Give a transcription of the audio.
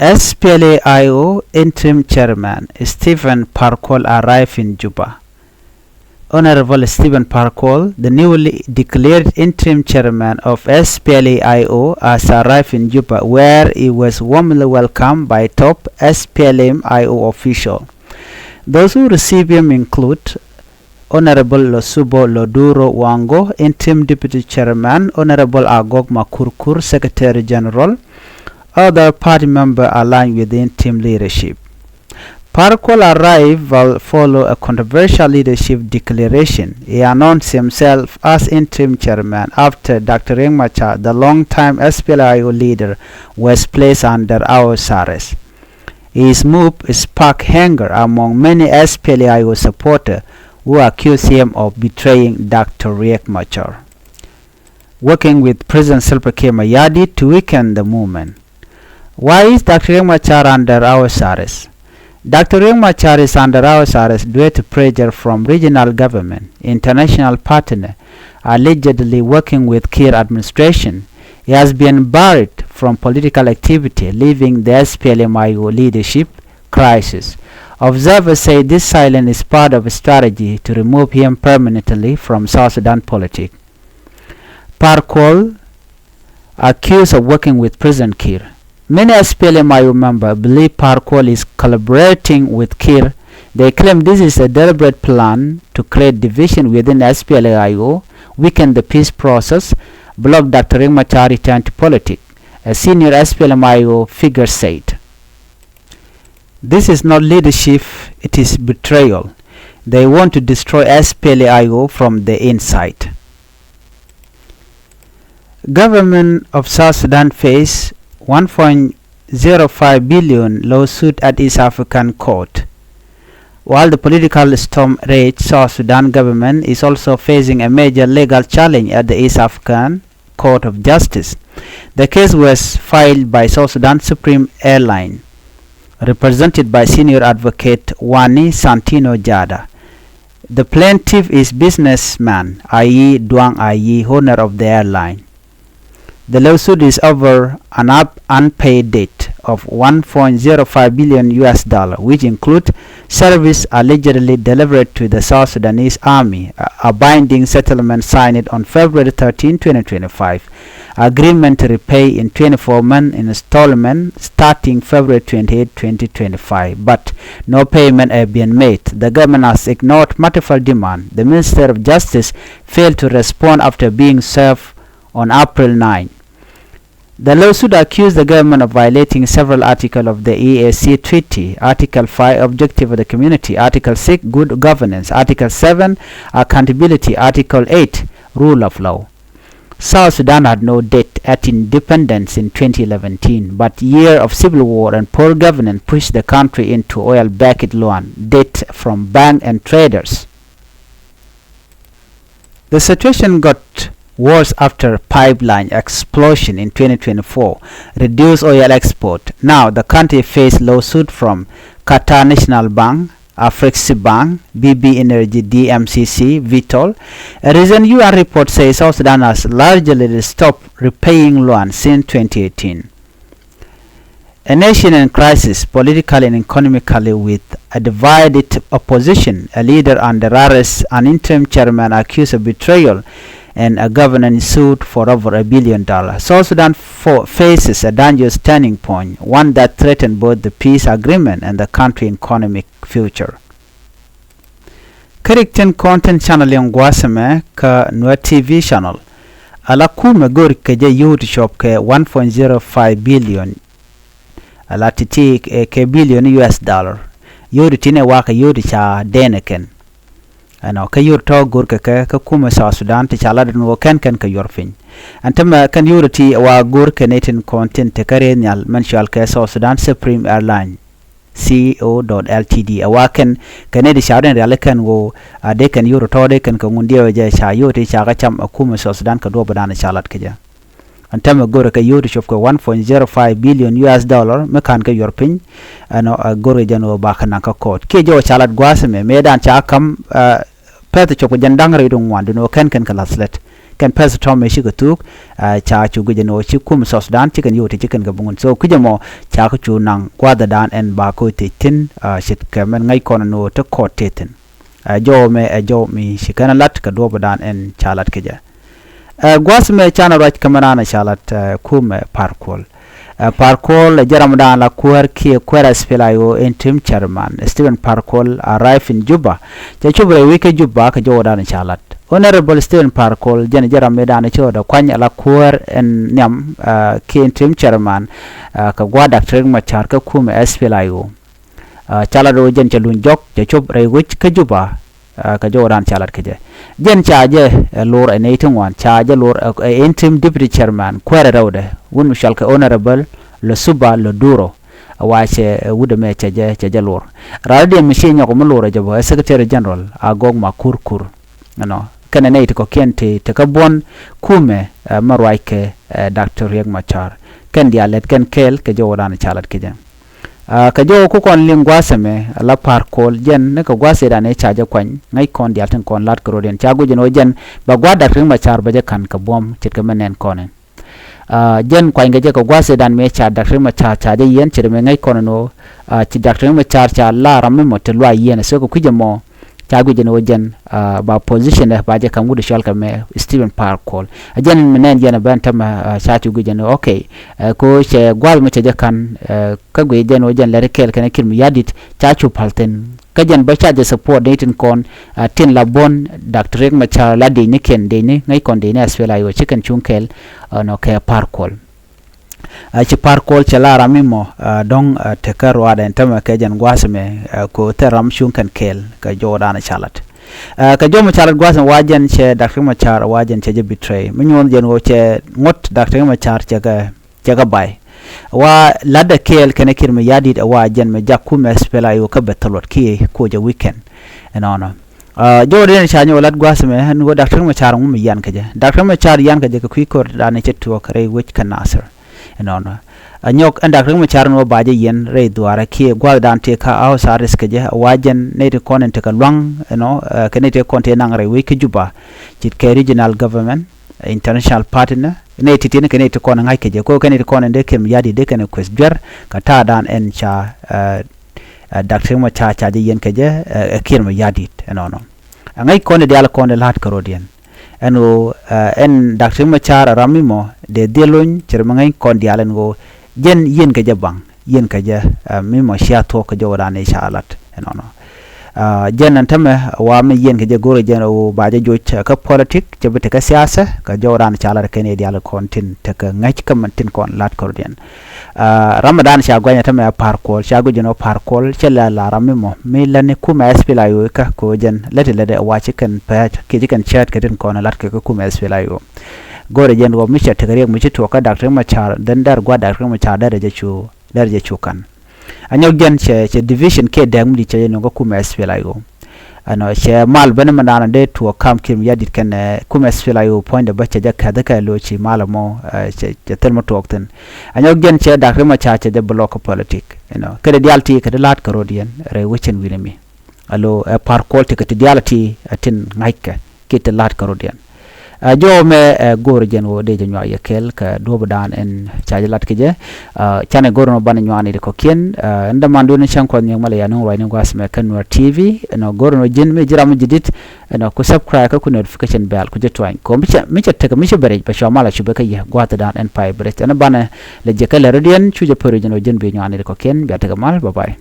SPLM-IO interim chairman Stephen Parkour arrived in Juba. Honorable Stephen Parkour, the newly declared interim chairman of SPLM-IO, has arrived in Juba, where he was warmly welcomed by top SPLM-IO officials. Those who received him include Honorable Losubo Loduro Wango, interim deputy chairman, Honorable Agog Makurkur, secretary general. Other party members aligned with the interim leadership. Parkour arrival followed a controversial leadership declaration. He announced himself as interim chairman after Dr. Riek Machar, the long-time SPLM-IO leader, was placed under house arrest. His move sparked anger among many SPLM-IO supporters who accused him of betraying Dr. Riek Machar, working with President Salva Kiir Mayardit to weaken the movement. Why is Dr. Riek Machar under house arrest? Dr. Riek Machar is under house arrest due to pressure from regional government, international partner, allegedly working with Kiir administration. He has been barred from political activity, leaving the SPLM-IO leadership crisis. Observers say this silence is part of a strategy to remove him permanently from South Sudan politics. Parkour accused of working with President Kiir. Many SPLM-IO members believe Parkour is collaborating with Kiir. They claim this is a deliberate plan to create division within SPLM-IO, weaken the peace process, block Dr. Riek Machar return to politics, a senior SPLM-IO figure said. This is not leadership, it is betrayal. They want to destroy SPLM-IO from the inside. Government of South Sudan face 1.05 billion lawsuit at East African Court. While the political storm raged, South Sudan government is also facing a major legal challenge at the East African Court of Justice. The case was filed by South Sudan Supreme Airline, represented by senior advocate Wani Santino Jada. The plaintiff is businessman Ayi Duang Ayi, owner of the airline. The lawsuit is over an unpaid debt of 1.05 billion US, which include service allegedly delivered to the South Sudanese Army, a binding settlement signed on February 13, 2025, agreement to repay in 24-month installments starting February 28, 2025, but no payment has been made. The government has ignored multiple demands. The Minister of Justice failed to respond after being served on April 9. The lawsuit accused the government of violating several articles of the EAC Treaty: Article 5, Objective of the Community; Article 6, Good Governance; Article 7, Accountability; Article 8, Rule of Law. South Sudan had no debt at independence in 2011, but year of civil war and poor governance pushed the country into oil-backed loan debt from banks and traders. The situation got worse after pipeline explosion in 2024 reduced oil export. Now the country faced lawsuit from Qatar National Bank, Africa Bank, BB Energy, DMCC, Vitol. A recent UN report says South Sudan has largely stopped repaying loans since 2018. A nation in crisis, politically and economically, with a divided opposition, a leader under arrest, an interim chairman accused of betrayal, and a government sued for over $1 billion. South Sudan faces a dangerous turning point, one that threatens both the peace agreement and the country's economic future. Correcting content channel yung gwasame ka Nuer TV channel. Ala kume gori keje youth shop ke 1.05 billion. Ala titi ke billion US dollar. Yuri tine waka yuri cha deneken. Ano ka yur to gur ka kuma South Sudan ti chala no kan ka yor fin antama kan yurti wa gur ka netin content te kare nyal mensual ka South Sudan Supreme Airline CEO.ltd awaken kanedi shawden real kan wo de kan yur to de kan ngundia je cha yoti cha ga cham kuma South Sudan ka do badana chalat ka ja antama gur ka yur shop ko 1.05 billion US dollar me kan ka yor pin ano gur jano ba kan ka court ke jo chalat gwasme medan cha kam pete choko jandang re dong wan no kan kalaslet kan pes Tom shi ka tuk cha chu gu jeno chi kum South Sudan chi kan yoti chi kan ga bungun so ku jamo cha ku chu nang kwa da dan en ba ko te tin shit ka men ngai kon no to ko te tin jo mi shi kan lat ka do dan en chalat ke ja gwas me chana rach kamana na chalat kum parkol Parkol Ramadan la kuar ki kuar SPLM-IO interim chairman Stephen Parkol arrived in Juba. Jachubre wike Juba ka Jordan chalat. Honorable Stephen Parkol jen Ramadan choda kwanya la kuar en nyam ki interim chairman ka gwadak tring machar ka kum SPLM-IO. Chalado jen chalun jok jachubre wich ka Juba ka Jordan chalat kaje. Jen chaje lor enating one chaje lor interim deputy chairman kuar raude wun shalka honorable le suba le duro wache wude me chaje lor radio machine ko lor jabo secretary general agog makurkur no kana ne to kente te kabon kume marwaike dr yeg machar kan dialet kan kel ke jodan chalat keje ka jo ku kon lingwaseme la parkol jen ne ko gwase da ne chaje kwan ngai kon dialten kon lat kroden chago jeno jen ba gwada ring machar baje kan ka bom chit ka menen konen jen kwa ingeje ko gwase dan me cha dakre ma cha je yen chire me ngai kono no chi dakre ma cha la ramme mo te lwa yen so ko kuje mo cha guje no jen ba position ba je kan wudu shal ka me Stephen Parkol jen menen jen ban tam cha tu guje no okay ko che gwal mo che je kan ka guje jen o jen le kel kan kin mi yadit cha chu palten ka jen ba cha je support datin kon tin la bon dakre ma cha la de ni ken de ni ngai kon de ni SPLM-IO chicken chunkel no ke Parkol ci Parkol ci la ramimo dong te karwa den tama ke jen gwasme ko teram shunkan kel ka jodana chalat ka jomo chalat gwasme wajen che dakma char wajen che je betray minyon jen wo che ngot dakma char che ga bay wa ladda kel kene kirme yadid wajen me jakume SPLM-IO ka betalot ki ko je weekend enono jorden chanyo lat gwasme han go dakma char mum yan ka je dakma char yan ka je ko kor dane chetto kare which can answer enono anyok andak ring machar no baje yen re duara ki gwal dan te ka aw saris ke je wajen ne te konen te ka lwang kene te konte nang re wiki Juba chit ke regional government international partner ne titine kene te konen ngai ke je ko kene te konen de kem yadi de kene quest ger ka ta dan en cha dak ring machar cha je yen ke je kirma yadi enono ngai konen de ala konen lat karodien eno en dakter machar ramimo de delon cermangai kon dialen go jen yen ka jabang yen ka ja mimo sha to ka jawrane shalat enono jen antame wa me yen ka je goro jen o baje joch ka politik jabete ka siyasa ka jawrane shalat kene dial kontin te ka ngach kam tin kon lat kordien ramadan sha gwanya tame Parkol sha go jeno Parkol chela la ramimo me lane kuma SPLM-IO ka ko jen lede wachi kan page ke kan chat ka tin kon lat ka kuma SPLM-IO gore jen go micha te kare micha to ka dakter machar dan dar gwa dakter machar da je chu kan anyok jen che division ke dang di che no go kuma SPLM-IO ano che mal bana mandana de to kam kim yadit kan kuma SPLM-IO point de bacha jakka da ka lo chi malamo che termo tokten anyok jen che dakter machar che de block politik kede dialti kede lat karodien re wechen winemi alo Parkol te kede dialti atin ngaika kete lat karodien jo me gor jen wo de janwa yekel ka dobadan en chajalat keje chane gor no ban nywani ko kien nda mandu ne chan ko nyang mala ya no wa ne gwas me kan Nuer TV no gor no jin me jiram jidit no ko subscribe ka ku notification bell ku jetwain ko micha teka micha bere ba shamala chube ka ye gwata dan en pai bere na bana le je kala radian chuje pore jen o jen be nywani ko kien be tega mal bye bye